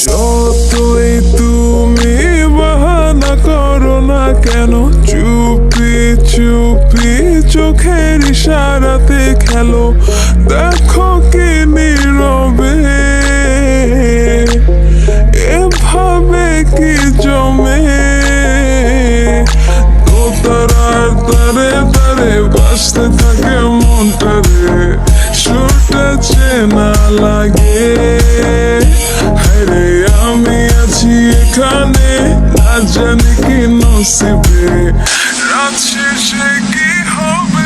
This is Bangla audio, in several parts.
যতই তুমি বাহানা করো না কেন, চুপি চুপি চোখের ইশারাতে খেলো। দেখো কি নীরবে এভাবে কি জমে, দোতারার তারে তারে বাসতে থাকে মনটা রে, সুরটা চেনা লাগে। হায়রে আমি আছি এখানে, না জানি কি নসিবে, রাত শেষে কি হবে।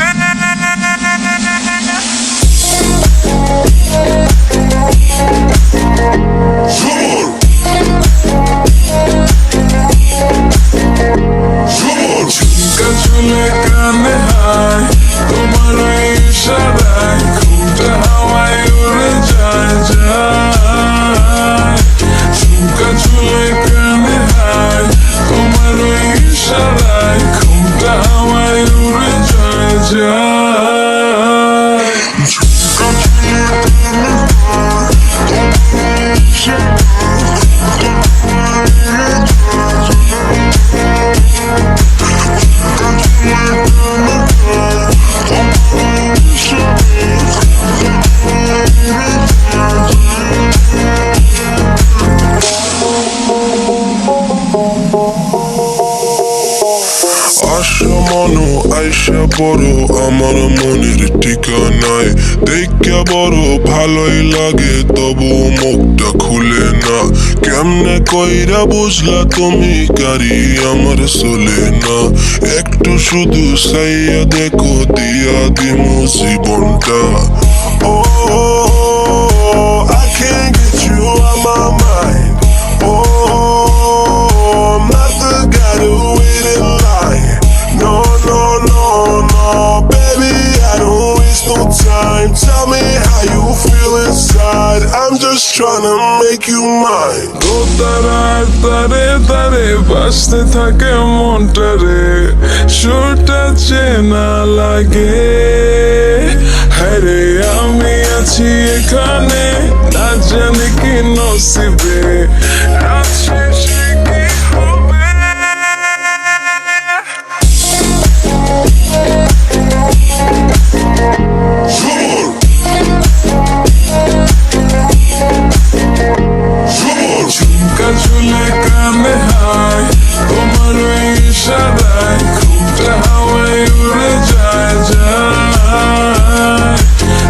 ঝুমকা চুলে কানে হায়, তোমার ওই ইশারায় ঘুমটা হাওয়ায় উড়ে যায় যায়। ঝুমকা চুলে কানে হায়, তোমার ওই ইশারায় ঘুমটা হাওয়ায় উড়ে যায় যায়। ঝুমকা চুলে কানে হায়, তোমার ওই মনো আইসা বড় আমার মনের ঠিকানায়, দেখা বড় ভালোই লাগে তবু মুখটা খুলে না। কেমনে কইরা বুঝলা তুমি গাড়ি আমার চলে না, একটু শুধু চাইয়া দেখো দিয়া দিমু জীবনটা। ও I can't get you out my mind. Oh, I'm not the guy to wait in line. No, no, no, no, baby, I don't waste no time. Tell me how you feel inside, I'm just tryna make you mine. দোতারার তারে তারে বাসতে থাকে মনটা রে, সুরটা চেনা লাগে। হায়রে আমি আছি এখানে, না জানি কি নসিবে, রাত শেষে কি হবে। ঝুমকা চুলে কানে হায়, তোমার ওই ইশারায় ঘুমটা হাওয়ায় উড়ে যায় যায়।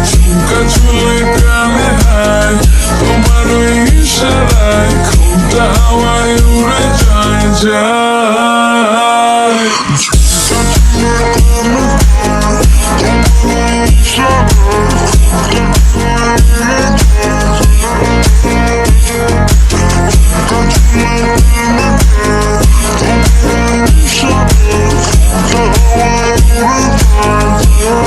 ঝুমকা চুলে কানে হায়, তোমার ওই ইশারায় ঘুমটা হাওয়ায় উড়ে যায় যায়। ঝুমকা চুলে কানে হায়, তোমার ওই ইশারায় ঘুমটা হাওয়ায় উড়ে যায় যায়।